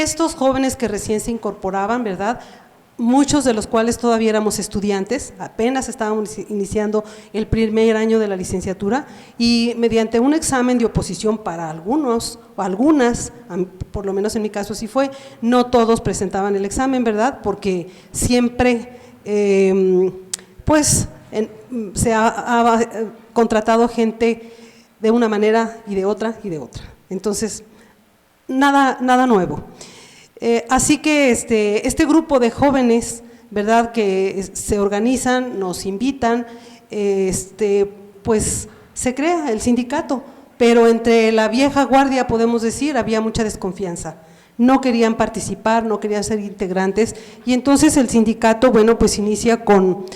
estos jóvenes que recién se incorporaban, ¿verdad?, muchos de los cuales todavía éramos estudiantes, apenas estábamos iniciando el primer año de la licenciatura, y mediante un examen de oposición para algunos o algunas, por lo menos en mi caso sí fue, no todos presentaban el examen, ¿verdad?, porque siempre se ha contratado gente de una manera y de otra y de otra. Entonces, nada nuevo. Así que este grupo de jóvenes, ¿verdad?, que se organizan, nos invitan, pues se crea el sindicato, pero entre la vieja guardia, podemos decir, había mucha desconfianza. No querían participar, no querían ser integrantes, y entonces el sindicato, bueno, pues inicia con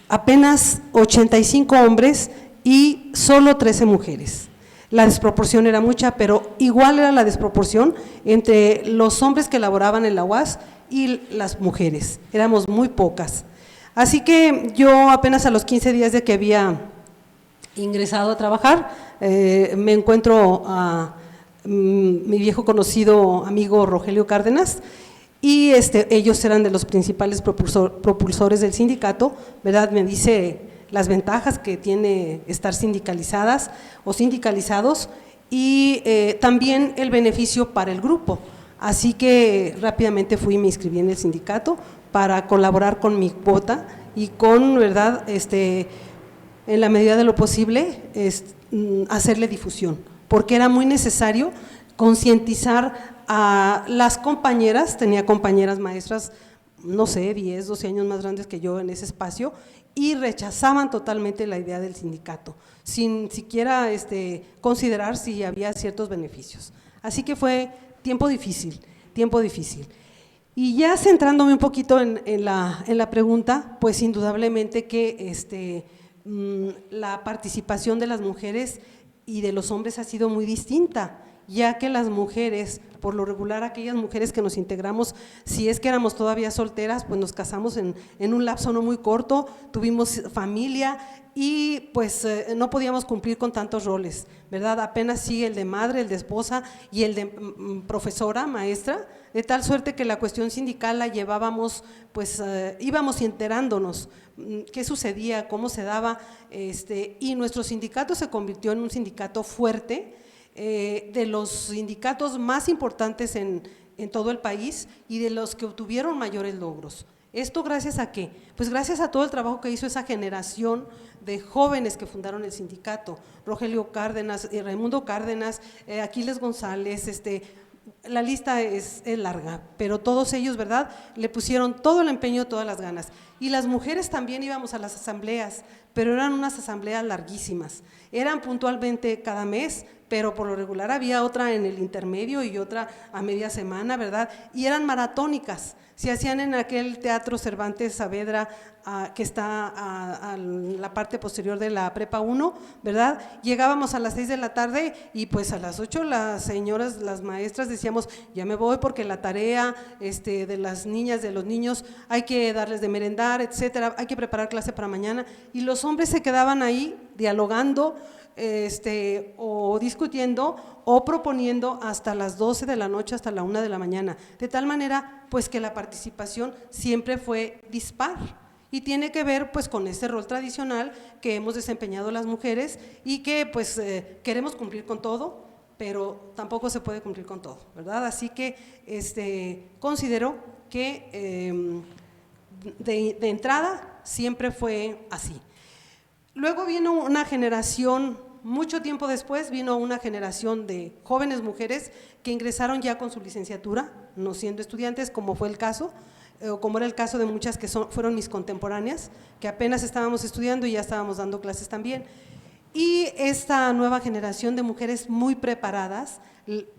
apenas 85 hombres y solo 13 mujeres. La desproporción era mucha, pero igual era la desproporción entre los hombres que laboraban en la UAS y las mujeres, éramos muy pocas. Así que yo apenas a los 15 días de que había ingresado a trabajar, me encuentro a mi viejo conocido amigo Rogelio Cárdenas, y ellos eran de los principales propulsores del sindicato, ¿verdad? Me dice las ventajas que tiene estar sindicalizadas o sindicalizados, y también el beneficio para el grupo. Así que rápidamente fui y me inscribí en el sindicato para colaborar con mi cuota y con, ¿verdad?, en la medida de lo posible, hacerle difusión, porque era muy necesario concientizar a las compañeras. Tenía compañeras maestras, no sé, 10, 12 años más grandes que yo en ese espacio, y rechazaban totalmente la idea del sindicato, sin siquiera considerar si había ciertos beneficios. Así que fue tiempo difícil. Y ya centrándome un poquito en la pregunta, pues indudablemente que la participación de las mujeres y de los hombres ha sido muy distinta, ya que las mujeres, por lo regular aquellas mujeres que nos integramos, si es que éramos todavía solteras, pues nos casamos en un lapso no muy corto, tuvimos familia y pues no podíamos cumplir con tantos roles, ¿verdad? Apenas sigue el de madre, el de esposa y el de profesora, maestra, de tal suerte que la cuestión sindical la llevábamos, pues íbamos enterándonos qué sucedía, cómo se daba, y nuestro sindicato se convirtió en un sindicato fuerte, de los sindicatos más importantes en todo el país y de los que obtuvieron mayores logros. ¿Esto gracias a qué? Pues gracias a todo el trabajo que hizo esa generación de jóvenes que fundaron el sindicato, Rogelio Cárdenas, Raimundo Cárdenas, Aquiles González, la lista es larga, pero todos ellos, ¿verdad?, le pusieron todo el empeño, todas las ganas. Y las mujeres también íbamos a las asambleas, pero eran unas asambleas larguísimas, eran puntualmente cada mes, pero por lo regular había otra en el intermedio y otra a media semana, ¿verdad? Y eran maratónicas, se hacían en aquel Teatro Cervantes Saavedra, que está a la parte posterior de la Prepa 1, ¿verdad? Llegábamos a las 6 de la tarde y pues a las 8 las señoras, las maestras decíamos, ya me voy porque la tarea de las niñas, de los niños, hay que darles de merendar, etcétera, hay que preparar clase para mañana, y los hombres se quedaban ahí dialogando, o discutiendo o proponiendo hasta las 12 de la noche, hasta la 1 de la mañana, de tal manera pues que la participación siempre fue dispar, y tiene que ver pues con ese rol tradicional que hemos desempeñado las mujeres y que pues queremos cumplir con todo, pero tampoco se puede cumplir con todo, ¿verdad? Así que considero que de entrada siempre fue así. Luego vino una generación, mucho tiempo después vino una generación de jóvenes mujeres que ingresaron ya con su licenciatura, no siendo estudiantes, como fue el caso, o como era el caso de muchas que fueron mis contemporáneas, que apenas estábamos estudiando y ya estábamos dando clases también. Y esta nueva generación de mujeres muy preparadas,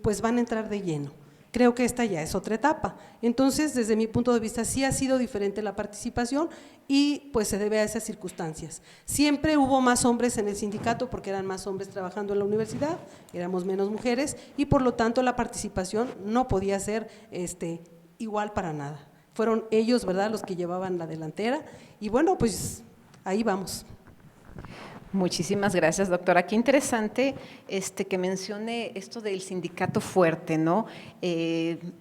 pues van a entrar de lleno. Creo que esta ya es otra etapa. Entonces, desde mi punto de vista, sí ha sido diferente la participación y pues se debe a esas circunstancias. Siempre hubo más hombres en el sindicato porque eran más hombres trabajando en la universidad, éramos menos mujeres y por lo tanto la participación no podía ser igual para nada. Fueron ellos, ¿verdad?, los que llevaban la delantera y bueno, pues ahí vamos. Muchísimas gracias, doctora. Qué interesante que mencione esto del sindicato fuerte, ¿no?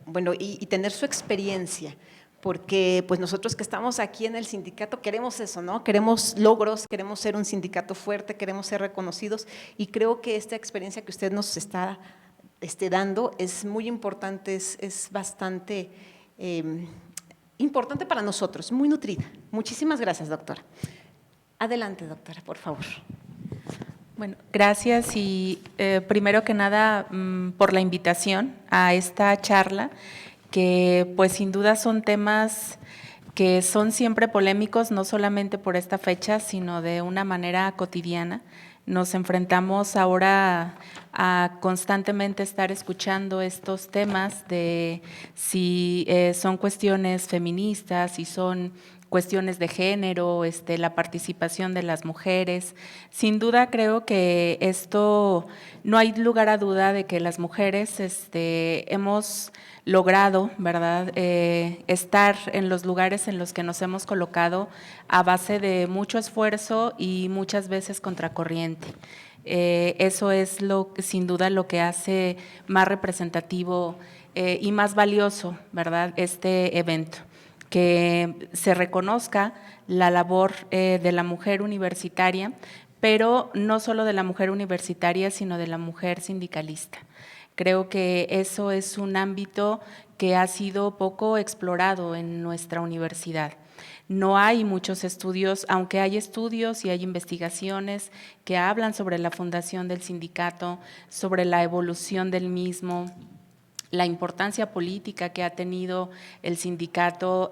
Bueno, y tener su experiencia, porque pues nosotros que estamos aquí en el sindicato queremos eso, ¿no? Queremos logros, queremos ser un sindicato fuerte, queremos ser reconocidos, y creo que esta experiencia que usted nos está dando es muy importante, es bastante importante para nosotros, muy nutrida. Muchísimas gracias, doctora. Adelante, doctora, por favor. Bueno, gracias y primero que nada por la invitación a esta charla, que pues sin duda son temas que son siempre polémicos, no solamente por esta fecha, sino de una manera cotidiana. Nos enfrentamos ahora a constantemente estar escuchando estos temas de si son cuestiones feministas, si son cuestiones de género, la participación de las mujeres. Sin duda creo que esto, no hay lugar a duda de que las mujeres hemos logrado, ¿verdad?, estar en los lugares en los que nos hemos colocado a base de mucho esfuerzo y muchas veces contracorriente. Eso es sin duda lo que hace más representativo y más valioso, ¿verdad?, este evento, que se reconozca la labor de la mujer universitaria, pero no solo de la mujer universitaria, sino de la mujer sindicalista. Creo que eso es un ámbito que ha sido poco explorado en nuestra universidad. No hay muchos estudios, aunque hay estudios y hay investigaciones que hablan sobre la fundación del sindicato, sobre la evolución del mismo, la importancia política que ha tenido el sindicato,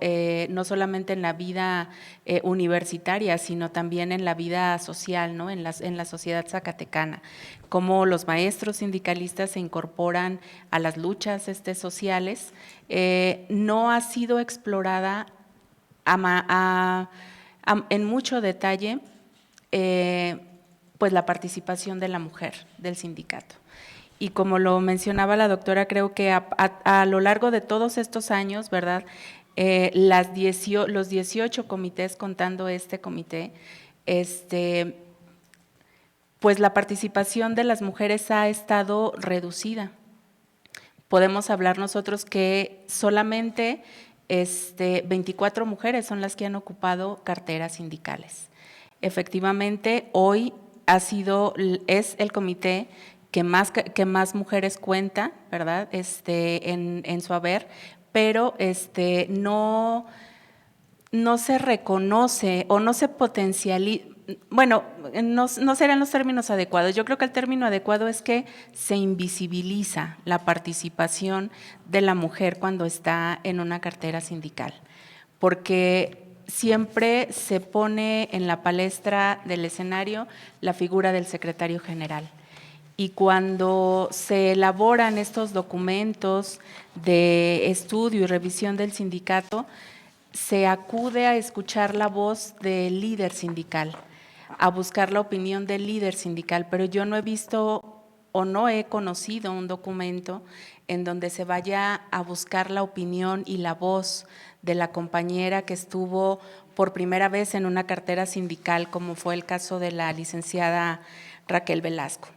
no solamente en la vida universitaria, sino también en la vida social, ¿no?, en la sociedad zacatecana, cómo los maestros sindicalistas se incorporan a las luchas sociales, no ha sido explorada en mucho detalle pues la participación de la mujer del sindicato. Y como lo mencionaba la doctora, creo que a lo largo de todos estos años, ¿verdad?, los 18 comités, contando este comité, pues la participación de las mujeres ha estado reducida. Podemos hablar nosotros que solamente 24 mujeres son las que han ocupado carteras sindicales. Efectivamente, hoy es el comité que más mujeres cuenta, ¿verdad?, en su haber, pero no se reconoce o no se potencializa. Bueno, no serán los términos adecuados. Yo creo que el término adecuado es que se invisibiliza la participación de la mujer cuando está en una cartera sindical, porque siempre se pone en la palestra del escenario la figura del secretario general. Y cuando se elaboran estos documentos de estudio y revisión del sindicato, se acude a escuchar la voz del líder sindical, a buscar la opinión del líder sindical, pero yo no he visto o no he conocido un documento en donde se vaya a buscar la opinión y la voz de la compañera que estuvo por primera vez en una cartera sindical, como fue el caso de la licenciada Raquel Velasco,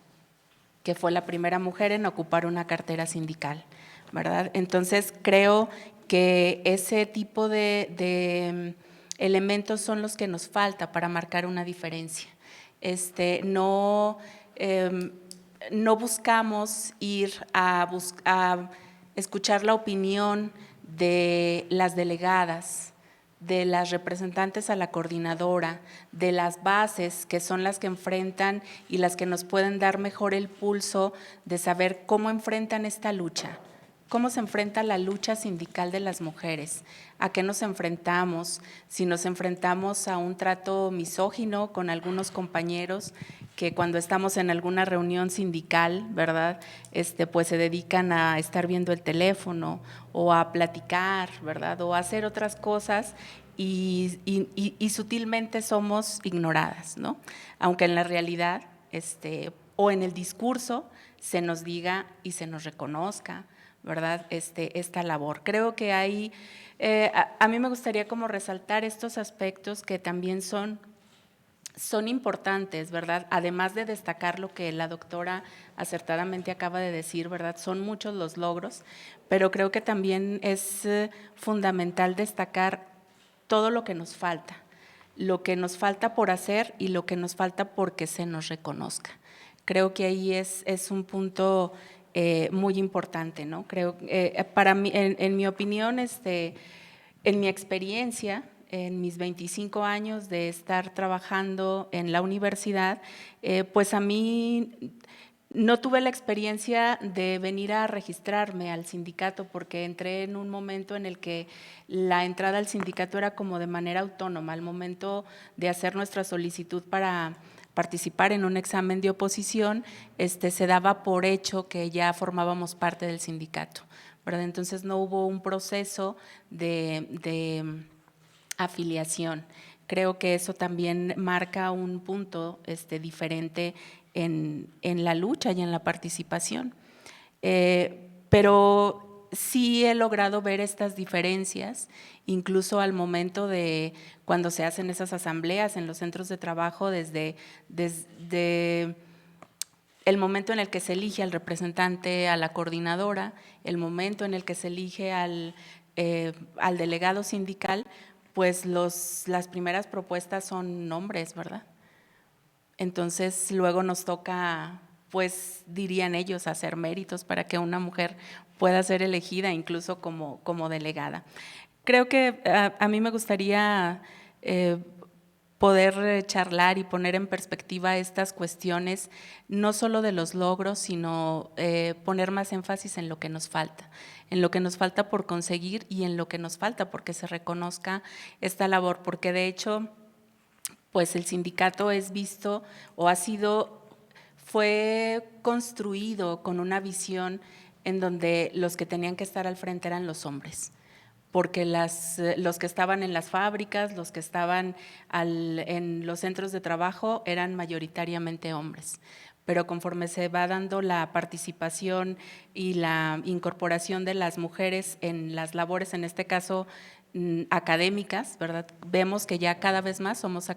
que fue la primera mujer en ocupar una cartera sindical, ¿verdad? Entonces, creo que ese tipo de elementos son los que nos falta para marcar una diferencia. No buscamos ir a escuchar la opinión de las delegadas, de las representantes a la coordinadora, de las bases, que son las que enfrentan y las que nos pueden dar mejor el pulso de saber cómo enfrentan esta lucha, cómo se enfrenta la lucha sindical de las mujeres, a qué nos enfrentamos, si nos enfrentamos a un trato misógino con algunos compañeros que cuando estamos en alguna reunión sindical, ¿verdad?, pues se dedican a estar viendo el teléfono o a platicar, ¿verdad?, o a hacer otras cosas y sutilmente somos ignoradas, ¿no? Aunque en la realidad o en el discurso se nos diga y se nos reconozca, ¿verdad?, esta labor. Creo que hay, a mí me gustaría como resaltar estos aspectos que también son son importantes, ¿verdad? Además de destacar lo que la doctora acertadamente acaba de decir, ¿verdad? Son muchos los logros, pero creo que también es fundamental destacar todo lo que nos falta por hacer y lo que nos falta porque se nos reconozca. Creo que ahí es un punto muy importante, ¿no? Creo, para mí, en mi opinión, en mi experiencia, en mis 25 años de estar trabajando en la universidad, pues a mí no tuve la experiencia de venir a registrarme al sindicato porque entré en un momento en el que la entrada al sindicato era como de manera autónoma, al momento de hacer nuestra solicitud para participar en un examen de oposición, se daba por hecho que ya formábamos parte del sindicato, ¿verdad? Entonces no hubo un proceso de afiliación. Creo que eso también marca un punto diferente en la lucha y en la participación. Pero sí he logrado ver estas diferencias, incluso al momento de cuando se hacen esas asambleas en los centros de trabajo, desde el momento en el que se elige al representante, a la coordinadora, el momento en el que se elige al delegado sindical, pues las primeras propuestas son nombres, ¿verdad? Entonces luego nos toca, pues dirían ellos, hacer méritos para que una mujer pueda ser elegida incluso como delegada. Creo que a mí me gustaría poder charlar y poner en perspectiva estas cuestiones, no solo de los logros, sino poner más énfasis en lo que nos falta por conseguir y en lo que nos falta porque se reconozca esta labor, porque de hecho, pues el sindicato es visto o fue construido con una visión en donde los que tenían que estar al frente eran los hombres, porque los que estaban en las fábricas, los que estaban en los centros de trabajo eran mayoritariamente hombres. Pero conforme se va dando la participación y la incorporación de las mujeres en las labores, en este caso académicas, ¿verdad? Vemos que ya cada vez más somos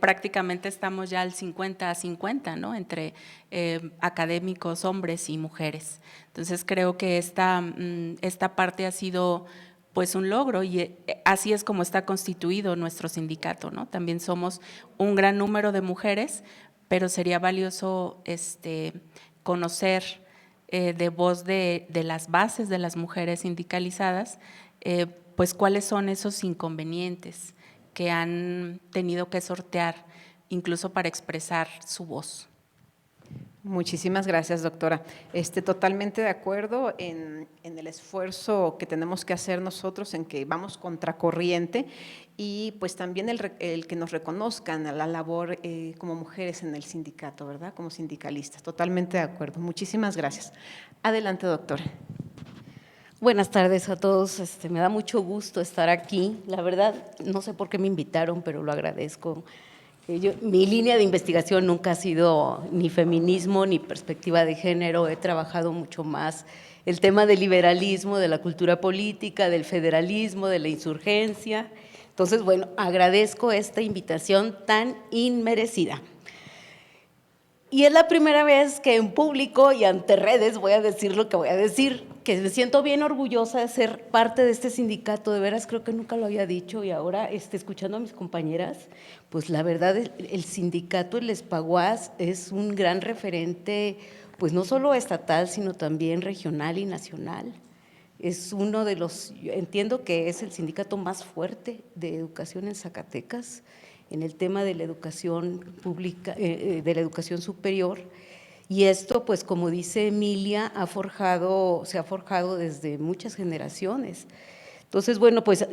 prácticamente estamos ya al 50-50, ¿no? Entre académicos, hombres y mujeres. Entonces creo que esta parte ha sido pues un logro y así es como está constituido nuestro sindicato, ¿no? También somos un gran número de mujeres, pero sería valioso conocer de voz de las bases de las mujeres sindicalizadas, pues cuáles son esos inconvenientes que han tenido que sortear incluso para expresar su voz. Muchísimas gracias, doctora. Totalmente de acuerdo en el esfuerzo que tenemos que hacer nosotros, en que vamos contracorriente y pues también el que nos reconozcan a la labor como mujeres en el sindicato, ¿verdad? Como sindicalistas. Totalmente de acuerdo. Muchísimas gracias. Adelante, doctora. Buenas tardes a todos, me da mucho gusto estar aquí. La verdad, no sé por qué me invitaron, pero lo agradezco. Mi línea de investigación nunca ha sido ni feminismo ni perspectiva de género. He trabajado mucho más el tema del liberalismo, de la cultura política, del federalismo, de la insurgencia. Entonces, bueno, agradezco esta invitación tan inmerecida. Y es la primera vez que en público y ante redes voy a decir lo que voy a decir, que me siento bien orgullosa de ser parte de este sindicato. De veras creo que nunca lo había dicho y ahora escuchando a mis compañeras, pues la verdad el sindicato, el Espaguas, es un gran referente, pues no solo estatal, sino también regional y nacional. Es uno de los, yo entiendo que es el sindicato más fuerte de educación en Zacatecas, en el tema de la educación pública, de la educación superior, y esto, pues como dice Emilia, se ha forjado desde muchas generaciones. Entonces, bueno, pues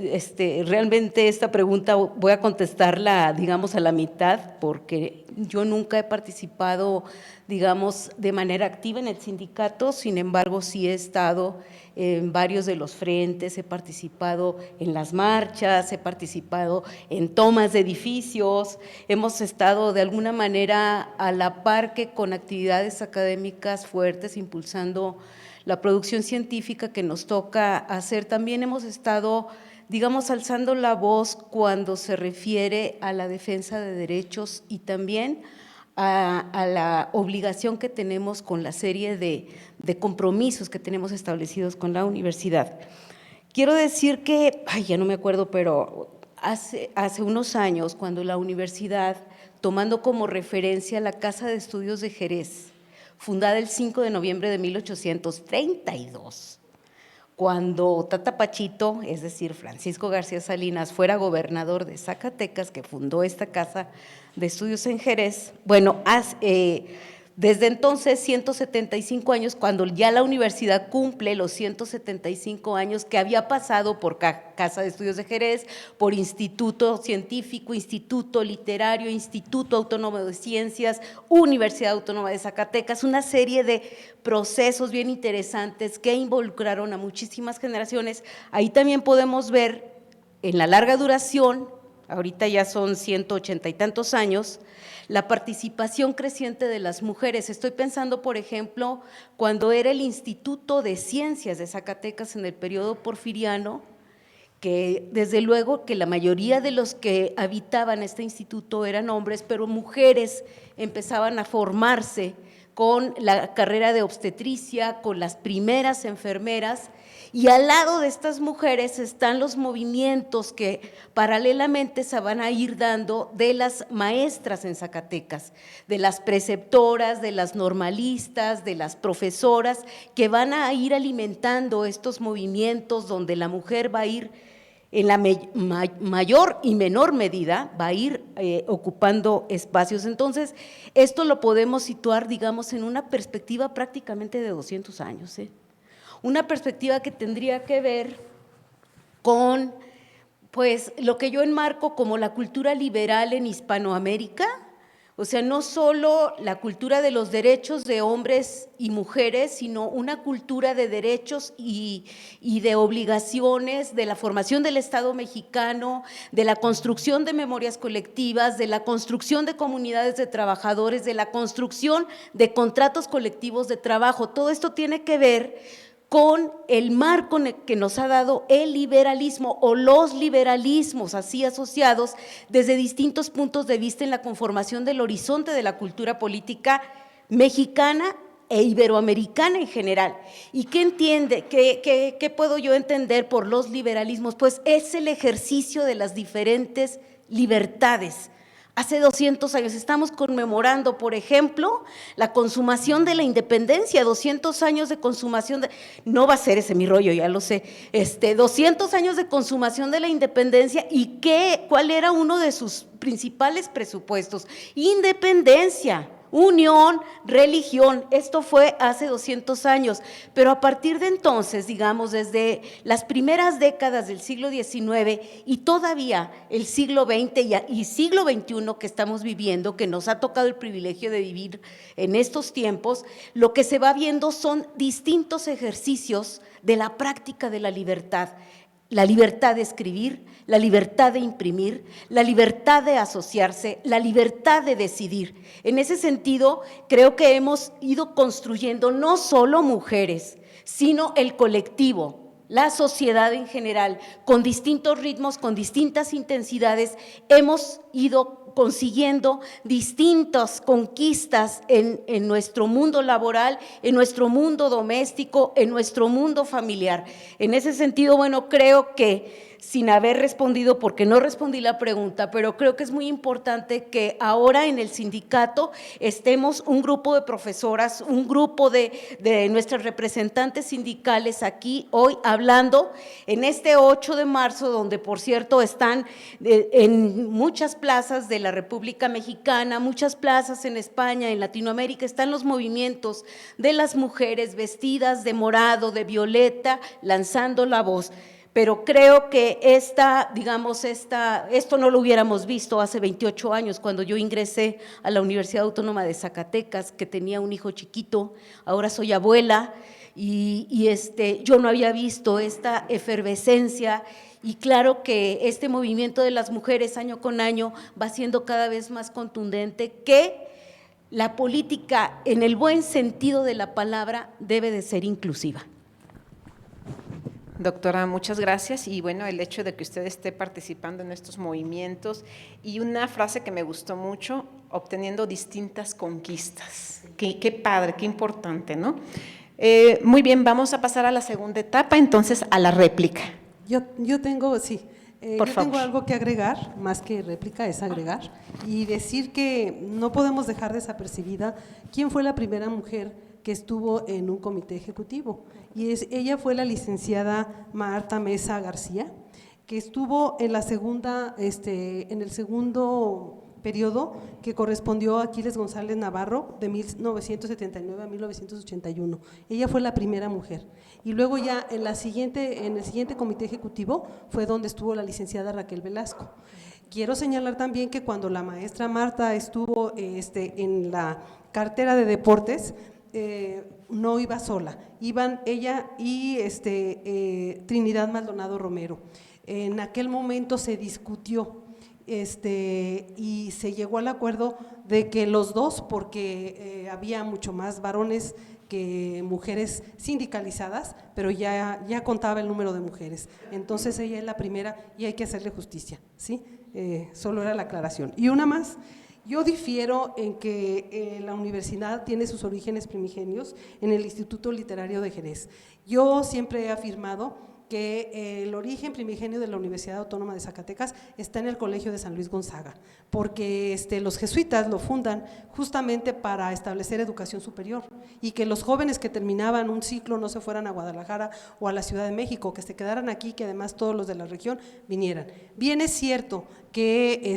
realmente esta pregunta voy a contestarla, digamos, a la mitad, porque yo nunca he participado, digamos, de manera activa en el sindicato, sin embargo, sí he estado en varios de los frentes, he participado en las marchas, he participado en tomas de edificios, hemos estado de alguna manera a la par que con actividades académicas fuertes, impulsando la producción científica que nos toca hacer. También hemos estado digamos, alzando la voz cuando se refiere a la defensa de derechos y también a la obligación que tenemos con la serie de compromisos que tenemos establecidos con la universidad. Quiero decir que, ya no me acuerdo, pero hace unos años, cuando la universidad, tomando como referencia la Casa de Estudios de Jerez, fundada el 5 de noviembre de 1832, cuando Tata Pachito, es decir, Francisco García Salinas, fuera gobernador de Zacatecas, que fundó esta Casa de Estudios en Jerez, bueno, desde entonces, 175 años, cuando ya la universidad cumple los 175 años que había pasado por Casa de Estudios de Jerez, por Instituto Científico, Instituto Literario, Instituto Autónomo de Ciencias, Universidad Autónoma de Zacatecas, una serie de procesos bien interesantes que involucraron a muchísimas generaciones. Ahí también podemos ver en la larga duración, ahorita ya son 180 y tantos años, la participación creciente de las mujeres. Estoy pensando, por ejemplo, cuando era el Instituto de Ciencias de Zacatecas en el periodo porfiriano, que desde luego que la mayoría de los que habitaban este instituto eran hombres, pero mujeres empezaban a formarse con la carrera de obstetricia, con las primeras enfermeras, y al lado de estas mujeres están los movimientos que paralelamente se van a ir dando de las maestras en Zacatecas, de las preceptoras, de las normalistas, de las profesoras, que van a ir alimentando estos movimientos donde la mujer va a ir en la mayor y menor medida, va a ir ocupando espacios. Entonces, esto lo podemos situar, digamos, en una perspectiva prácticamente de 200 años, una perspectiva que tendría que ver con, pues, lo que yo enmarco como la cultura liberal en Hispanoamérica, o sea, no solo la cultura de los derechos de hombres y mujeres, sino una cultura de derechos y de obligaciones, de la formación del Estado mexicano, de la construcción de memorias colectivas, de la construcción de comunidades de trabajadores, de la construcción de contratos colectivos de trabajo. Todo esto tiene que ver con el marco que nos ha dado el liberalismo o los liberalismos así asociados desde distintos puntos de vista en la conformación del horizonte de la cultura política mexicana e iberoamericana en general. ¿Y qué entiende? ¿Qué puedo yo entender por los liberalismos? Pues es el ejercicio de las diferentes libertades. Hace 200 años estamos conmemorando, por ejemplo, la consumación de la independencia, 200 años de consumación, no va a ser ese mi rollo, ya lo sé, 200 años de consumación de la independencia. ¿Y cuál era uno de sus principales presupuestos? Independencia, unión, religión. Esto fue hace 200 años, pero a partir de entonces, digamos, desde las primeras décadas del siglo XIX y todavía el siglo XX y siglo XXI que estamos viviendo, que nos ha tocado el privilegio de vivir en estos tiempos, lo que se va viendo son distintos ejercicios de la práctica de la libertad de escribir, la libertad de imprimir, la libertad de asociarse, la libertad de decidir. En ese sentido, creo que hemos ido construyendo no solo mujeres, sino el colectivo, la sociedad en general, con distintos ritmos, con distintas intensidades, hemos ido consiguiendo distintas conquistas en nuestro mundo laboral, en nuestro mundo doméstico, en nuestro mundo familiar. En ese sentido, bueno, creo que sin haber respondido, porque no respondí la pregunta, pero creo que es muy importante que ahora en el sindicato estemos un grupo de profesoras, un grupo de nuestras representantes sindicales aquí hoy hablando en este 8 de marzo, donde por cierto están en muchas plazas de la República Mexicana, muchas plazas en España, en Latinoamérica, están los movimientos de las mujeres vestidas de morado, de violeta, lanzando la voz. Pero creo que esto no lo hubiéramos visto hace 28 años, cuando yo ingresé a la Universidad Autónoma de Zacatecas, que tenía un hijo chiquito, ahora soy abuela, y yo no había visto esta efervescencia, y claro que este movimiento de las mujeres año con año va siendo cada vez más contundente, que la política, en el buen sentido de la palabra, debe de ser inclusiva. Doctora, muchas gracias y bueno, el hecho de que usted esté participando en estos movimientos y una frase que me gustó mucho, obteniendo distintas conquistas. Qué padre, qué importante, ¿no? Muy bien, vamos a pasar a la segunda etapa, entonces a la réplica. Yo tengo, sí, Por yo favor. tengo algo que agregar, más que réplica, es agregar, y decir que no podemos dejar desapercibida quién fue la primera mujer que estuvo en un comité ejecutivo. Ella fue la licenciada Marta Mesa García, que estuvo en la segunda, en el segundo periodo que correspondió a Aquiles González Navarro de 1979 a 1981. Ella fue la primera mujer. Y luego ya en el siguiente comité ejecutivo fue donde estuvo la licenciada Raquel Velasco. Quiero señalar también que cuando la maestra Marta estuvo en la cartera de deportes, no iba sola, iban ella y Trinidad Maldonado Romero. En aquel momento se discutió y se llegó al acuerdo de que los dos, porque había mucho más varones que mujeres sindicalizadas, pero ya contaba el número de mujeres. Entonces ella es la primera y hay que hacerle justicia, ¿sí? Solo era la aclaración. Y una más. Yo difiero en que la universidad tiene sus orígenes primigenios en el Instituto Literario de Jerez. Yo siempre he afirmado que el origen primigenio de la Universidad Autónoma de Zacatecas está en el Colegio de San Luis Gonzaga, porque los jesuitas lo fundan justamente para establecer educación superior y que los jóvenes que terminaban un ciclo no se fueran a Guadalajara o a la Ciudad de México, que se quedaran aquí, que además todos los de la región vinieran. Bien es cierto que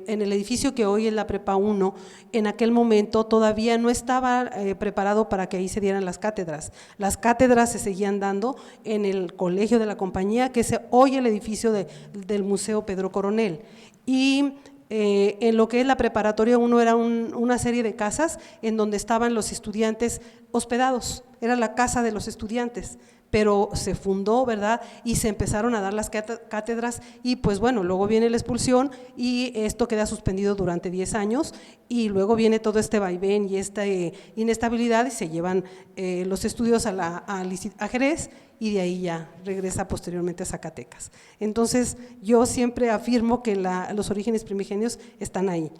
en el edificio que hoy es la Prepa 1, en aquel momento todavía no estaba preparado para que ahí se dieran las cátedras. Las cátedras se seguían dando en el Colegio de la Compañía, que es hoy el edificio del Museo Pedro Coronel. Y en lo que es la preparatoria 1 era una serie de casas en donde estaban los estudiantes hospedados, era la casa de los estudiantes, pero se fundó, ¿verdad? Y se empezaron a dar las cátedras y pues bueno, luego viene la expulsión y esto queda suspendido durante 10 años y luego viene todo este vaivén y esta inestabilidad y se llevan los estudios a Jerez y de ahí ya regresa posteriormente a Zacatecas. Entonces yo siempre afirmo que los orígenes primigenios están ahí.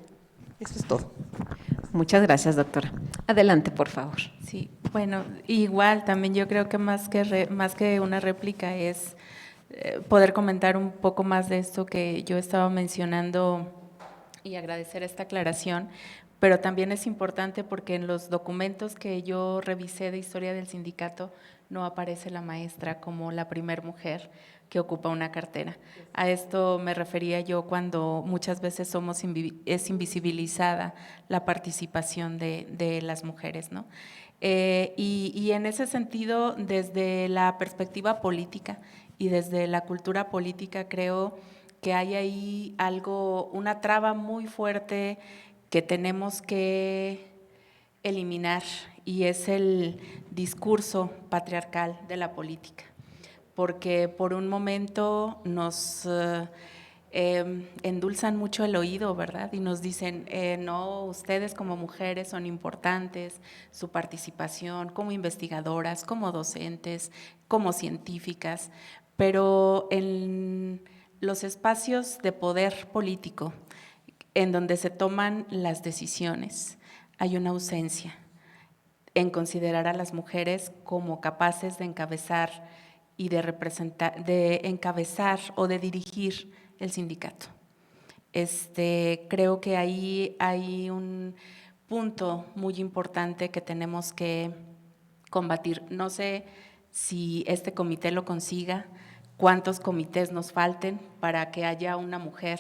Eso es todo. Muchas gracias, doctora. Adelante, por favor. Sí, bueno, igual también yo creo que más que una réplica es poder comentar un poco más de esto que yo estaba mencionando y agradecer esta aclaración, pero también es importante porque en los documentos que yo revisé de historia del sindicato no aparece la maestra como la primer mujer que ocupa una cartera. A esto me refería yo cuando muchas veces es invisibilizada la participación de las mujeres, ¿no? Y en ese sentido, desde la perspectiva política y desde la cultura política, creo que hay ahí una traba muy fuerte que tenemos que eliminar y es el discurso patriarcal de la política, porque por un momento nos endulzan mucho el oído, ¿verdad? Y nos dicen, no, ustedes como mujeres son importantes, su participación como investigadoras, como docentes, como científicas, pero en los espacios de poder político, en donde se toman las decisiones, hay una ausencia en considerar a las mujeres como capaces de encabezar y de representar, de encabezar o de dirigir el sindicato. Creo que ahí hay un punto muy importante que tenemos que combatir. No sé si este comité lo consiga, cuántos comités nos falten para que haya una mujer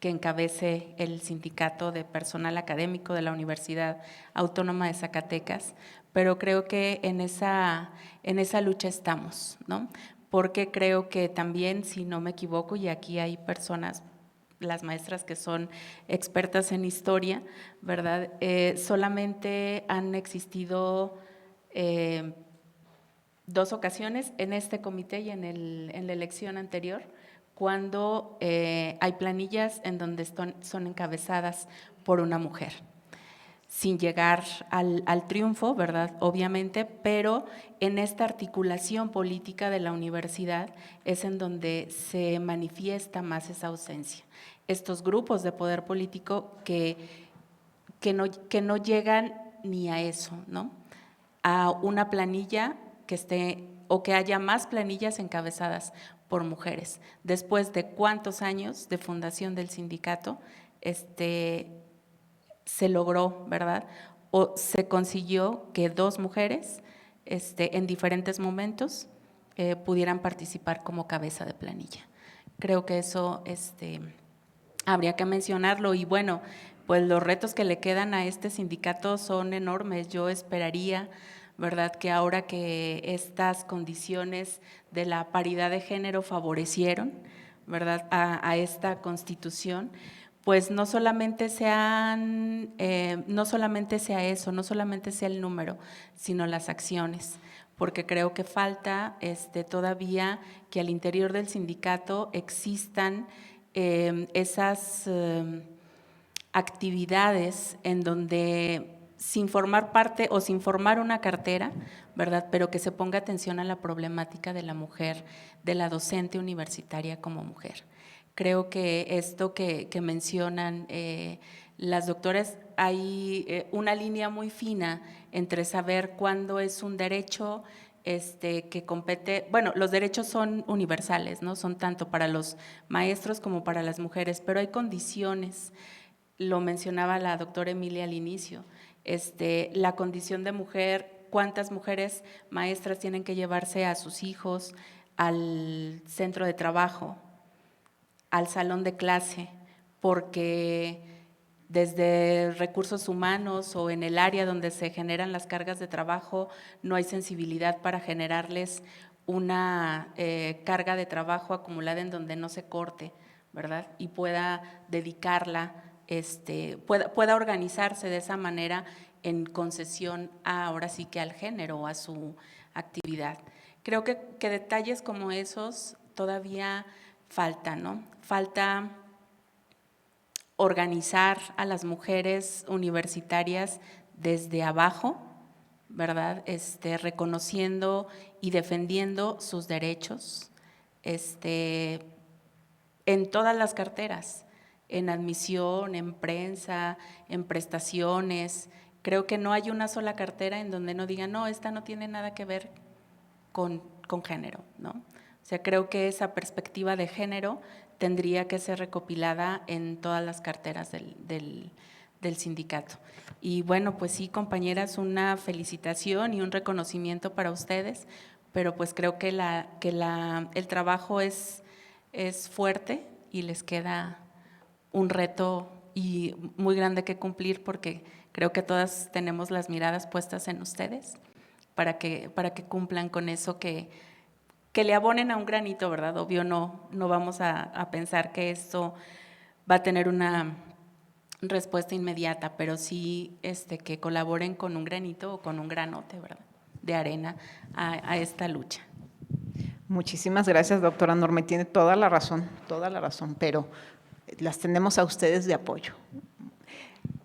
que encabece el sindicato de personal académico de la Universidad Autónoma de Zacatecas, pero creo que en esa lucha estamos, ¿no? Porque creo que también, si no me equivoco, y aquí hay personas, las maestras que son expertas en historia, ¿verdad? Solamente han existido 2 ocasiones en este comité y en la elección anterior, cuando hay planillas en donde son encabezadas por una mujer. sin llegar al triunfo, ¿verdad? Obviamente, pero en esta articulación política de la universidad es en donde se manifiesta más esa ausencia. Estos grupos de poder político que no llegan ni a eso, ¿no? A una planilla que esté o que haya más planillas encabezadas por mujeres. Después de cuántos años de fundación del sindicato, se logró, ¿verdad? O se consiguió que 2 mujeres en diferentes momentos pudieran participar como cabeza de planilla. Creo que eso habría que mencionarlo y bueno, pues los retos que le quedan a este sindicato son enormes. Yo esperaría, ¿verdad?, que ahora que estas condiciones de la paridad de género favorecieron, ¿verdad?, a esta constitución, pues no solamente sea eso, no solamente sea el número, sino las acciones, porque creo que falta todavía que al interior del sindicato existan esas actividades en donde sin formar parte o sin formar una cartera, ¿verdad?, pero que se ponga atención a la problemática de la mujer, de la docente universitaria como mujer. Creo que esto que mencionan las doctoras, hay una línea muy fina entre saber cuándo es un derecho que compete, bueno, los derechos son universales, ¿no? Son tanto para los maestros como para las mujeres, pero hay condiciones, lo mencionaba la doctora Emilia al inicio, la condición de mujer, cuántas mujeres maestras tienen que llevarse a sus hijos al centro de trabajo, al salón de clase, porque desde recursos humanos o en el área donde se generan las cargas de trabajo no hay sensibilidad para generarles una carga de trabajo acumulada en donde no se corte, ¿verdad? Y pueda dedicarla, pueda organizarse de esa manera en concesión ahora sí que al género o a su actividad. Creo que detalles como esos todavía falta, ¿no? Falta organizar a las mujeres universitarias desde abajo, ¿verdad? Reconociendo y defendiendo sus derechos, en todas las carteras, en admisión, en prensa, en prestaciones. Creo que no hay una sola cartera en donde no digan, no, esta no tiene nada que ver con género, ¿no? O sea, creo que esa perspectiva de género tendría que ser recopilada en todas las carteras del sindicato. Y bueno, pues sí, compañeras, una felicitación y un reconocimiento para ustedes, pero pues creo que el trabajo es fuerte y les queda un reto y muy grande que cumplir porque creo que todas tenemos las miradas puestas en ustedes para que cumplan con eso que le abonen a un granito, ¿verdad? Obvio no vamos a pensar que esto va a tener una respuesta inmediata, pero sí que colaboren con un granito o con un granote, ¿verdad?, de arena a esta lucha. Muchísimas gracias, doctora Norma, tiene toda la razón, pero las tenemos a ustedes de apoyo.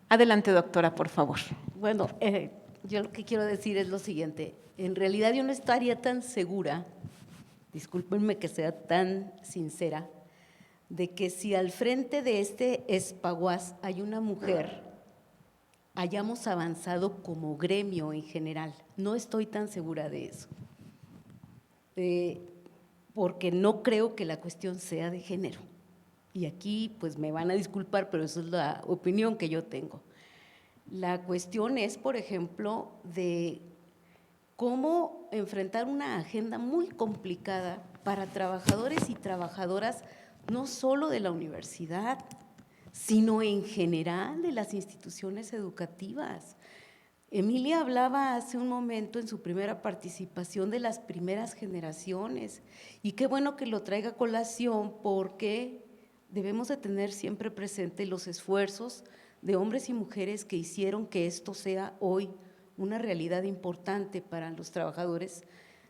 Adelante, doctora, por favor. Bueno, yo lo que quiero decir es lo siguiente. En realidad yo no estaría tan segura, discúlpenme que sea tan sincera, de que si al frente de este Espaguas hay una mujer, hayamos avanzado como gremio en general. No estoy tan segura de eso, porque no creo que la cuestión sea de género. Y aquí pues me van a disculpar, pero esa es la opinión que yo tengo. La cuestión es, por ejemplo, de cómo enfrentar una agenda muy complicada para trabajadores y trabajadoras, no solo de la universidad, sino en general de las instituciones educativas. Emilia hablaba hace un momento en su primera participación de las primeras generaciones y qué bueno que lo traiga a colación porque debemos de tener siempre presente los esfuerzos de hombres y mujeres que hicieron que esto sea hoy una realidad importante para los trabajadores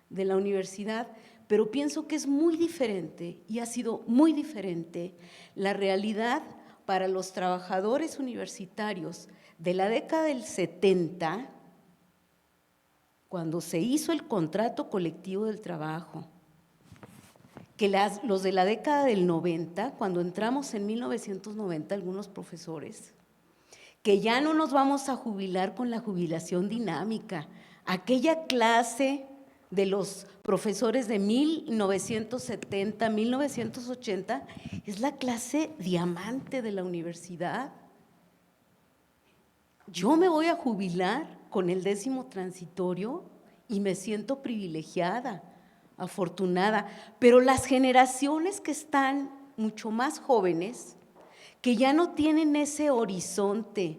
de la universidad, pero pienso que es muy diferente y ha sido muy diferente la realidad para los trabajadores universitarios de la década del 70, cuando se hizo el contrato colectivo del trabajo, que los de la década del 90, cuando entramos en 1990, algunos profesores, que ya no nos vamos a jubilar con la jubilación dinámica, aquella clase de los profesores de 1970, 1980, es la clase diamante de la universidad. Yo me voy a jubilar con el 10º transitorio y me siento privilegiada, afortunada, pero las generaciones que están mucho más jóvenes, que ya no tienen ese horizonte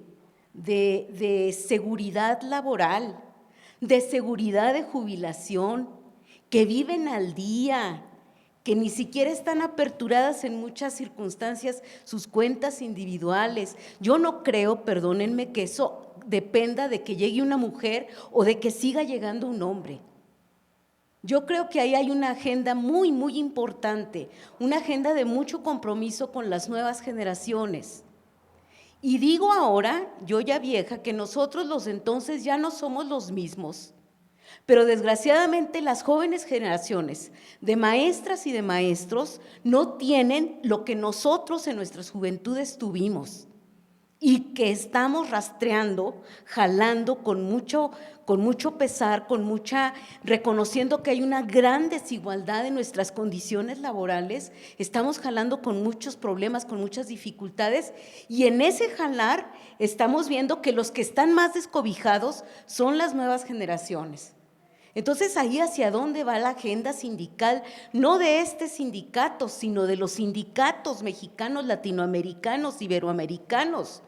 de seguridad laboral, de seguridad de jubilación, que viven al día, que ni siquiera están aperturadas en muchas circunstancias sus cuentas individuales. Yo no creo, perdónenme, que eso dependa de que llegue una mujer o de que siga llegando un hombre. Yo creo que ahí hay una agenda muy, muy importante, una agenda de mucho compromiso con las nuevas generaciones. Y digo ahora, yo ya vieja, que nosotros los entonces ya no somos los mismos, pero desgraciadamente las jóvenes generaciones de maestras y de maestros no tienen lo que nosotros en nuestras juventudes tuvimos y que estamos rastreando, jalando con mucho pesar, reconociendo que hay una gran desigualdad en nuestras condiciones laborales, estamos jalando con muchos problemas, con muchas dificultades, y en ese jalar estamos viendo que los que están más descobijados son las nuevas generaciones. Entonces, ahí hacia dónde va la agenda sindical, no de este sindicato, sino de los sindicatos mexicanos, latinoamericanos, iberoamericanos.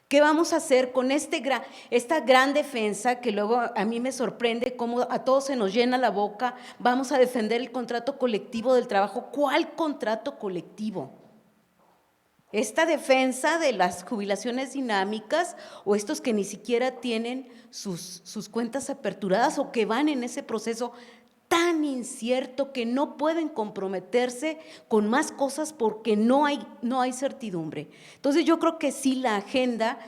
¿Qué vamos a hacer con esta gran defensa que luego a mí me sorprende cómo a todos se nos llena la boca? Vamos a defender el contrato colectivo del trabajo. ¿Cuál contrato colectivo? Esta defensa de las jubilaciones dinámicas o estos que ni siquiera tienen sus cuentas aperturadas o que van en ese proceso tan incierto que no pueden comprometerse con más cosas porque no hay certidumbre. Entonces yo creo que sí la agenda,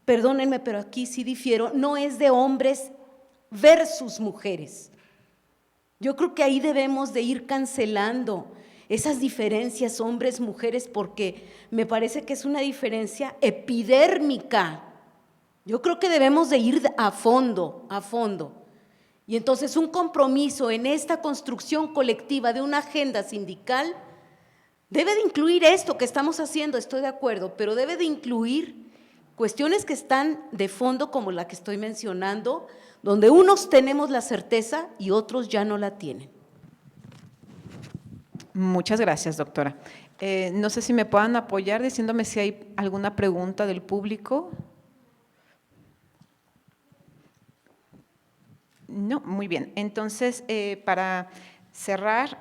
perdónenme, pero aquí sí difiero, no es de hombres versus mujeres. Yo creo que ahí debemos de ir cancelando esas diferencias hombres-mujeres porque me parece que es una diferencia epidérmica. Yo creo que debemos de ir a fondo. Y entonces un compromiso en esta construcción colectiva de una agenda sindical debe de incluir esto que estamos haciendo, estoy de acuerdo, pero debe de incluir cuestiones que están de fondo como la que estoy mencionando, donde unos tenemos la certeza y otros ya no la tienen. Muchas gracias, doctora. No sé si me puedan apoyar diciéndome si hay alguna pregunta del público. No, muy bien. Entonces, para cerrar,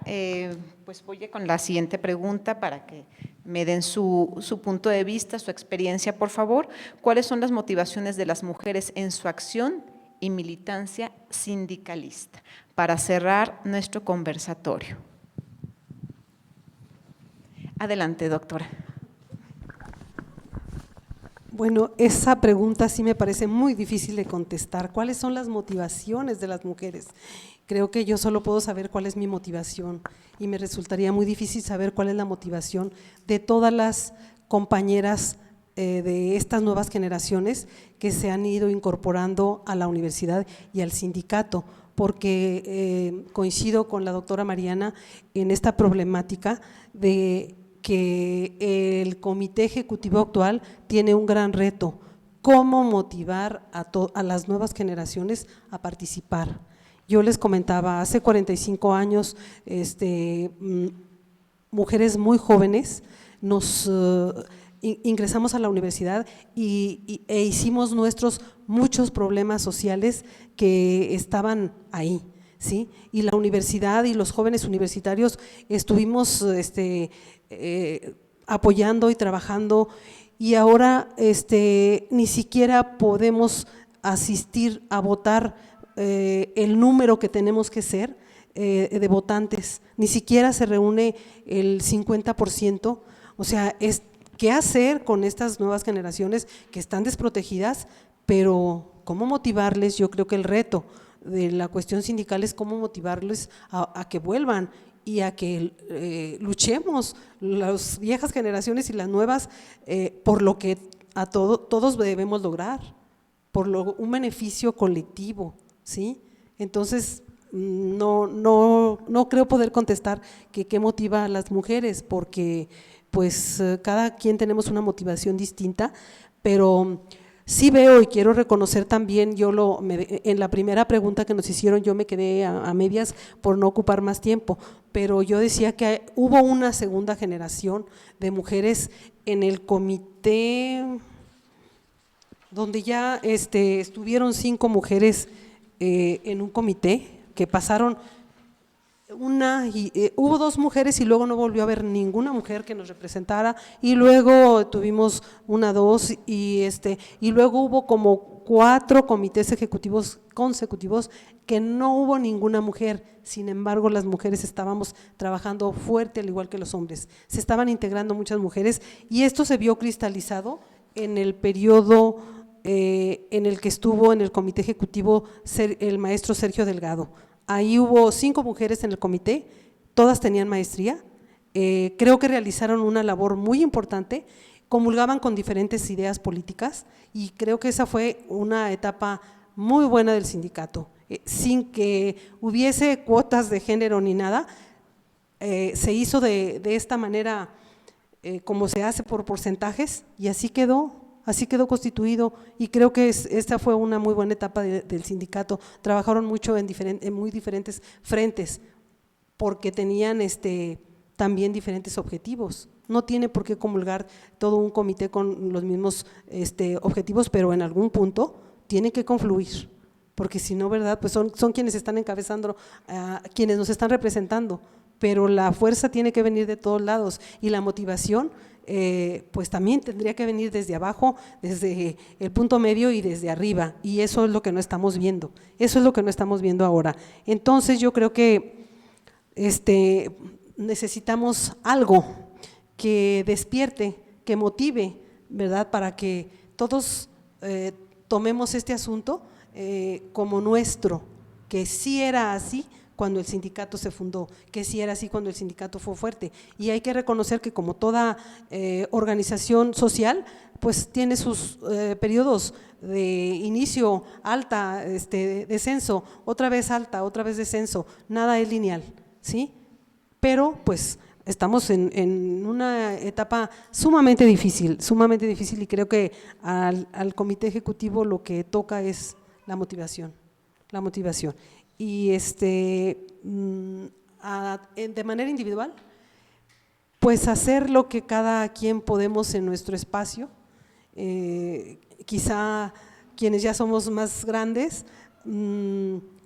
pues voy con la siguiente pregunta para que me den su punto de vista, su experiencia, por favor. ¿Cuáles son las motivaciones de las mujeres en su acción y militancia sindicalista? Para cerrar nuestro conversatorio. Adelante, doctora. Bueno, esa pregunta sí me parece muy difícil de contestar. ¿Cuáles son las motivaciones de las mujeres? Creo que yo solo puedo saber cuál es mi motivación y me resultaría muy difícil saber cuál es la motivación de todas las compañeras de estas nuevas generaciones que se han ido incorporando a la universidad y al sindicato, porque coincido con la doctora Mariana en esta problemática de que el comité ejecutivo actual tiene un gran reto, cómo motivar a las nuevas generaciones a participar. Yo les comentaba, hace 45 años, mujeres muy jóvenes nos ingresamos a la universidad e hicimos nuestros muchos problemas sociales que estaban ahí, ¿sí? Y la universidad y los jóvenes universitarios estuvimos apoyando y trabajando y ahora ni siquiera podemos asistir a votar el número que tenemos que ser de votantes, ni siquiera se reúne el 50%, o sea, qué hacer con estas nuevas generaciones que están desprotegidas, pero cómo motivarles. Yo creo que el reto de la cuestión sindical es cómo motivarles a que vuelvan y a que luchemos las viejas generaciones y las nuevas por lo que todos debemos lograr, por un beneficio colectivo, ¿sí? Entonces, no creo poder contestar que qué motiva a las mujeres, porque pues cada quien tenemos una motivación distinta, pero sí veo y quiero reconocer también, en la primera pregunta que nos hicieron yo me quedé a medias por no ocupar más tiempo, pero yo decía que hubo una segunda generación de mujeres en el comité, donde ya estuvieron 5 mujeres en un comité, que pasaron hubo 2 mujeres y luego no volvió a haber ninguna mujer que nos representara, y luego tuvimos 1, 2 y luego hubo como 4 comités ejecutivos consecutivos que no hubo ninguna mujer. Sin embargo, las mujeres estábamos trabajando fuerte al igual que los hombres, se estaban integrando muchas mujeres, y esto se vio cristalizado en el periodo en el que estuvo en el comité ejecutivo el maestro Sergio Delgado. Ahí hubo 5 mujeres en el comité, todas tenían maestría, creo que realizaron una labor muy importante, comulgaban con diferentes ideas políticas, y creo que esa fue una etapa muy buena del sindicato, sin que hubiese cuotas de género ni nada. Se hizo de esta manera como se hace por porcentajes, y así quedó constituido, y creo que esta fue una muy buena etapa del sindicato. Trabajaron mucho en muy diferentes frentes, porque tenían también diferentes objetivos. No tiene por qué comulgar todo un comité con los mismos objetivos, pero en algún punto tiene que confluir, porque si no, ¿verdad? Pues son quienes están encabezando, quienes nos están representando, pero la fuerza tiene que venir de todos lados, y la motivación pues también tendría que venir desde abajo, desde el punto medio y desde arriba, y eso es lo que no estamos viendo, ahora. Entonces yo creo que necesitamos algo que despierte, que motive, ¿verdad?, para que todos tomemos este asunto como nuestro, que sí era así cuando el sindicato se fundó, que sí era así cuando el sindicato fue fuerte, y hay que reconocer que como toda organización social, pues tiene sus periodos de inicio, alta, descenso, otra vez alta, otra vez descenso, nada es lineal, ¿sí? Pero pues estamos en una etapa sumamente difícil, y creo que al comité ejecutivo lo que toca es la motivación. Y de manera individual, pues hacer lo que cada quien podemos en nuestro espacio, quizá quienes ya somos más grandes,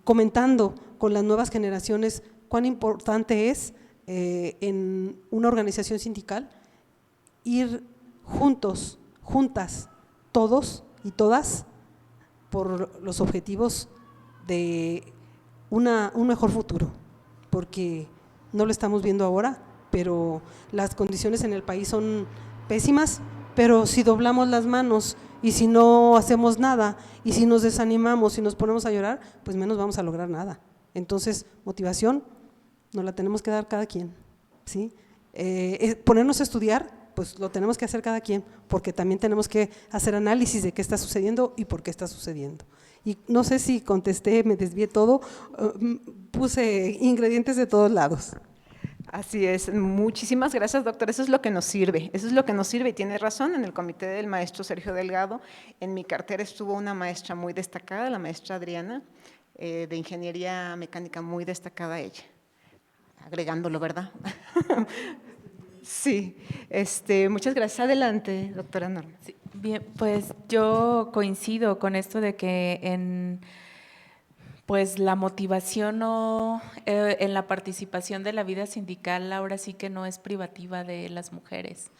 comentando con las nuevas generaciones cuán importante es en una organización sindical ir juntos, juntas, todos y todas, por los objetivos de un mejor futuro, porque no lo estamos viendo ahora, pero las condiciones en el país son pésimas, pero si doblamos las manos y si no hacemos nada, y si nos desanimamos y nos ponemos a llorar, pues menos vamos a lograr nada. Entonces, motivación nos la tenemos que dar cada quien, ¿sí? Ponernos a estudiar, pues lo tenemos que hacer cada quien, porque también tenemos que hacer análisis de qué está sucediendo y por qué está sucediendo. Y no sé si contesté, me desvié todo, puse ingredientes de todos lados. Así es, muchísimas gracias, doctor. Eso es lo que nos sirve, y tiene razón. En el comité del maestro Sergio Delgado, en mi cartera estuvo una maestra muy destacada, la maestra Adriana, de ingeniería mecánica, muy destacada ella, agregándolo, ¿verdad? Sí, muchas gracias. Adelante, doctora Norma. Sí, bien, pues yo coincido con esto de que pues la motivación en la participación de la vida sindical ahora sí que no es privativa de las mujeres.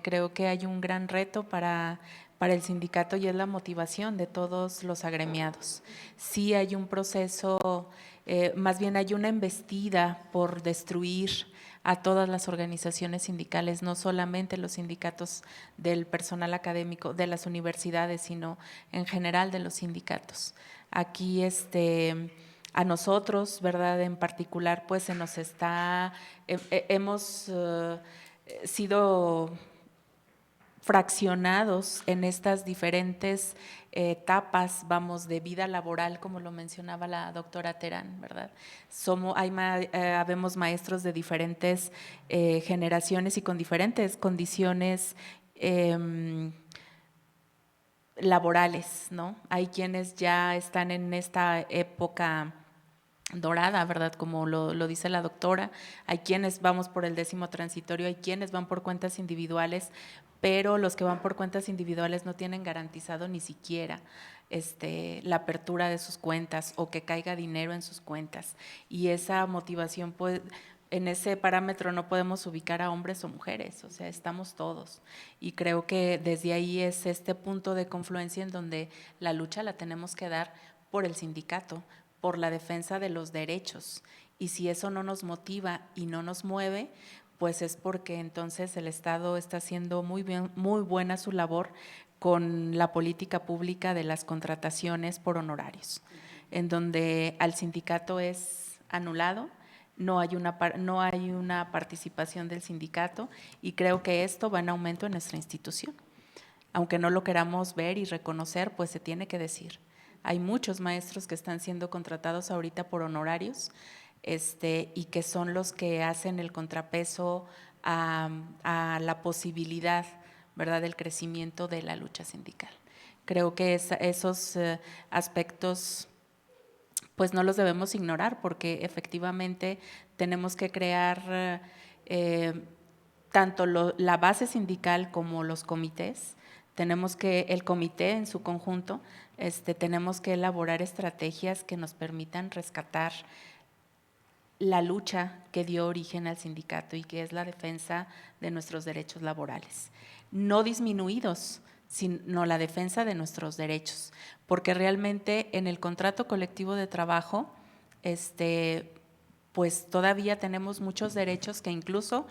Creo que hay un gran reto para el sindicato, y es la motivación de todos los agremiados. Sí hay un proceso más bien hay una embestida por destruir a todas las organizaciones sindicales, no solamente los sindicatos del personal académico de las universidades, sino en general de los sindicatos. Aquí a nosotros, ¿verdad? En particular, pues se nos está, hemos sido fraccionados en estas diferentes etapas, vamos, de vida laboral, como lo mencionaba la doctora Terán, ¿verdad? Habemos maestros de diferentes generaciones y con diferentes condiciones laborales, ¿no? Hay quienes ya están en esta época dorada, ¿verdad? Como lo dice la doctora, hay quienes vamos por el 10º transitorio, hay quienes van por cuentas individuales, pero los que van por cuentas individuales no tienen garantizado ni siquiera la apertura de sus cuentas o que caiga dinero en sus cuentas. Y esa motivación, pues, en ese parámetro no podemos ubicar a hombres o mujeres, o sea, estamos todos. Y creo que desde ahí es este punto de confluencia en donde la lucha la tenemos que dar por el sindicato, por la defensa de los derechos. Y si eso no nos motiva y no nos mueve, pues es porque entonces el Estado está haciendo muy buena su labor con la política pública de las contrataciones por honorarios, en donde al sindicato es anulado, no hay una participación del sindicato, y creo que esto va en aumento en nuestra institución. Aunque no lo queramos ver y reconocer, pues se tiene que decir. Hay muchos maestros que están siendo contratados ahorita por honorarios, y que son los que hacen el contrapeso a la posibilidad, ¿verdad?, del crecimiento de la lucha sindical. Creo que esos aspectos pues no los debemos ignorar, porque efectivamente tenemos que crear tanto la base sindical como los comités. El comité en su conjunto, tenemos que elaborar estrategias que nos permitan rescatar la lucha que dio origen al sindicato y que es la defensa de nuestros derechos laborales, no disminuidos, sino la defensa de nuestros derechos, porque realmente en el contrato colectivo de trabajo, pues todavía tenemos muchos derechos que incluso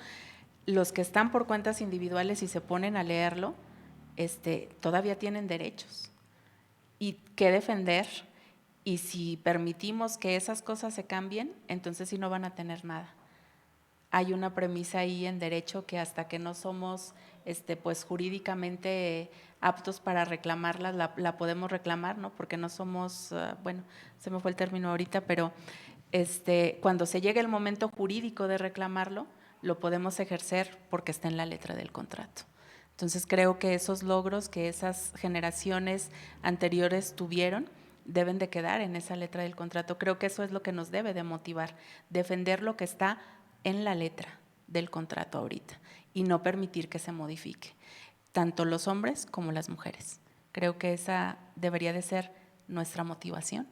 los que están por cuentas individuales y se ponen a leerlo, todavía tienen derechos y que defender. Y si permitimos que esas cosas se cambien, entonces sí no van a tener nada. Hay una premisa ahí en derecho que hasta que no somos pues jurídicamente aptos para reclamarlas, la podemos reclamar, ¿no? Porque no somos, bueno, se me fue el término ahorita, pero cuando se llegue el momento jurídico de reclamarlo, lo podemos ejercer porque está en la letra del contrato. Entonces creo que esos logros que esas generaciones anteriores tuvieron deben de quedar en esa letra del contrato. Creo que eso es lo que nos debe de motivar, defender lo que está en la letra del contrato ahorita y no permitir que se modifique, tanto los hombres como las mujeres. Creo que esa debería de ser nuestra motivación,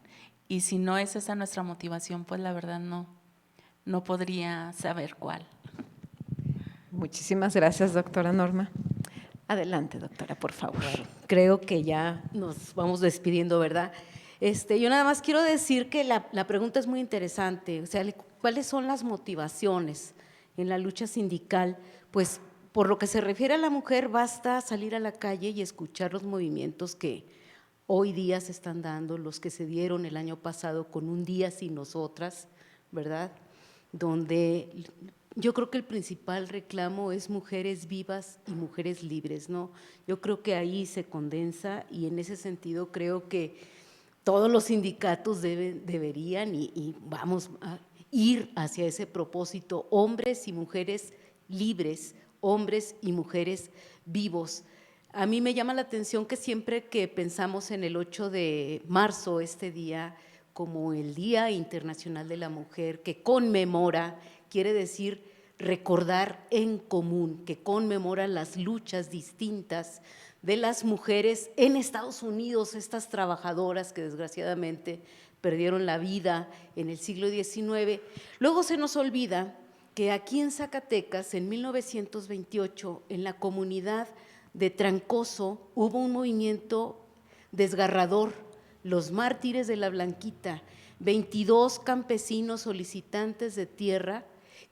y si no es esa nuestra motivación, pues la verdad no podría saber cuál. Muchísimas gracias, doctora Norma. Adelante, doctora, por favor. Creo que ya nos vamos despidiendo, ¿verdad? Yo nada más quiero decir que la pregunta es muy interesante, o sea, ¿cuáles son las motivaciones en la lucha sindical? Pues por lo que se refiere a la mujer, basta salir a la calle y escuchar los movimientos que hoy día se están dando, los que se dieron el año pasado con Un Día Sin Nosotras, ¿verdad? Donde yo creo que el principal reclamo es mujeres vivas y mujeres libres, ¿no? Yo creo que ahí se condensa, y en ese sentido creo que todos los sindicatos deberían y vamos a ir hacia ese propósito, hombres y mujeres libres, hombres y mujeres vivos. A mí me llama la atención que siempre que pensamos en el 8 de marzo, este día, como el Día Internacional de la Mujer, que conmemora, quiere decir recordar en común, que conmemora las luchas distintas de las mujeres en Estados Unidos, estas trabajadoras que desgraciadamente perdieron la vida en el siglo XIX. Luego se nos olvida que aquí en Zacatecas, en 1928, en la comunidad de Trancoso, hubo un movimiento desgarrador, los mártires de la Blanquita, 22 campesinos solicitantes de tierra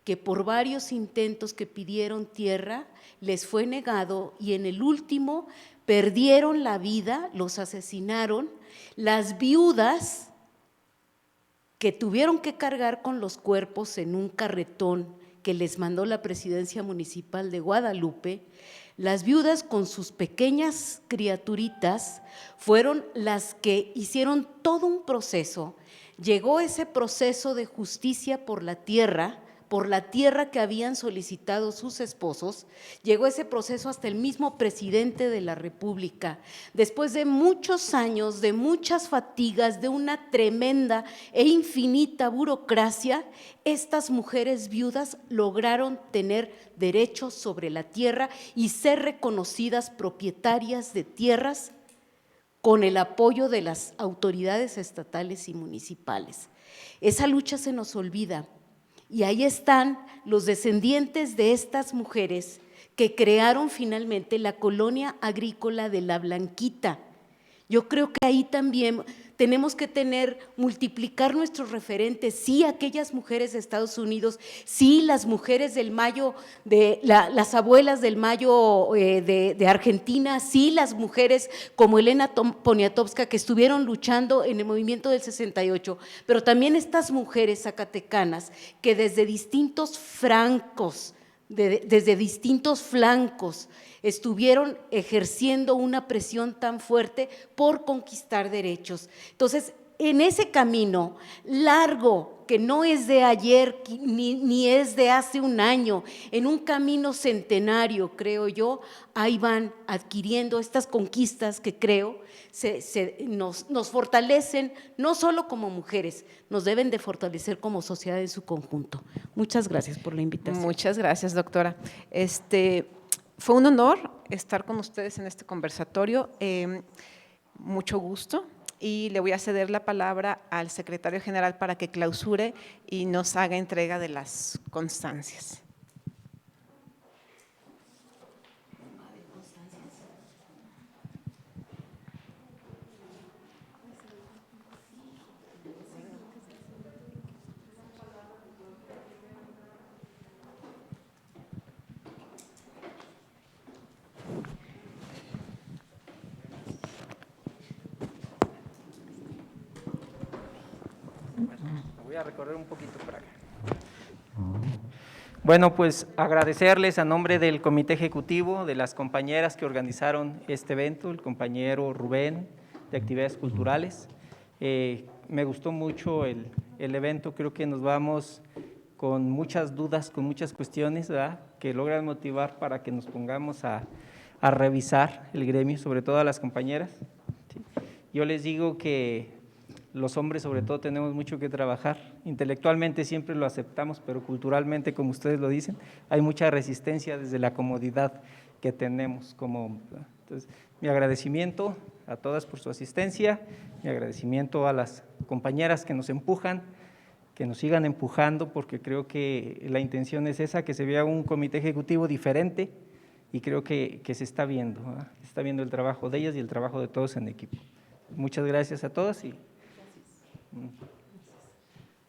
que por varios intentos que pidieron tierra les fue negado y en el último perdieron la vida, los asesinaron. Las viudas que tuvieron que cargar con los cuerpos en un carretón que les mandó la Presidencia Municipal de Guadalupe, las viudas con sus pequeñas criaturitas fueron las que hicieron todo un proceso. Llegó ese proceso de justicia por la tierra que habían solicitado sus esposos, llegó ese proceso hasta el mismo presidente de la República. Después de muchos años, de muchas fatigas, de una tremenda e infinita burocracia, estas mujeres viudas lograron tener derechos sobre la tierra y ser reconocidas propietarias de tierras con el apoyo de las autoridades estatales y municipales. Esa lucha se nos olvida. Y ahí están los descendientes de estas mujeres que crearon finalmente la colonia agrícola de La Blanquita. Yo creo que ahí también tenemos que multiplicar nuestros referentes, sí, aquellas mujeres de Estados Unidos, sí, las mujeres del Mayo, las abuelas del Mayo de Argentina, sí, las mujeres como Elena Poniatowska que estuvieron luchando en el movimiento del 68, pero también estas mujeres zacatecanas que desde distintos flancos estuvieron ejerciendo una presión tan fuerte por conquistar derechos. Entonces, en ese camino largo, que no es de ayer ni es de hace un año, en un camino centenario, creo yo, ahí van adquiriendo estas conquistas que creo nos fortalecen, no solo como mujeres, nos deben de fortalecer como sociedad en su conjunto. Muchas gracias por la invitación. Muchas gracias, doctora. Fue un honor estar con ustedes en este conversatorio, mucho gusto, y le voy a ceder la palabra al secretario general para que clausure y nos haga entrega de las constancias. Voy a recorrer un poquito para acá. Bueno, pues agradecerles a nombre del Comité Ejecutivo, de las compañeras que organizaron este evento, el compañero Rubén de Actividades Culturales. Me gustó mucho el evento, creo que nos vamos con muchas dudas, con muchas cuestiones, ¿verdad?, que logran motivar para que nos pongamos a revisar el gremio, sobre todo a las compañeras. ¿Sí? Yo les digo que los hombres sobre todo tenemos mucho que trabajar, intelectualmente siempre lo aceptamos, pero culturalmente, como ustedes lo dicen, hay mucha resistencia desde la comodidad que tenemos como hombres. Entonces, mi agradecimiento a todas por su asistencia, mi agradecimiento a las compañeras que nos empujan, que nos sigan empujando, porque creo que la intención es esa, que se vea un comité ejecutivo diferente, y creo que se está viendo, ¿verdad? Se está viendo el trabajo de ellas y el trabajo de todos en equipo. Muchas gracias a todas y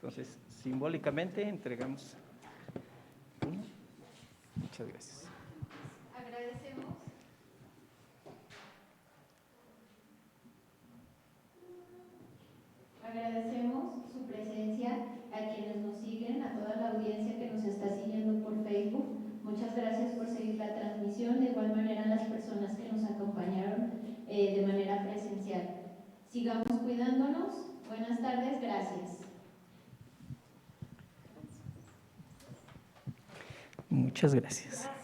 entonces, simbólicamente entregamos uno. Muchas gracias. Agradecemos su presencia a quienes nos siguen, a toda la audiencia que nos está siguiendo por Facebook. Muchas gracias por seguir la transmisión, de igual manera a las personas que nos acompañaron de manera presencial. Sigamos cuidándonos. Buenas tardes, gracias. Muchas gracias.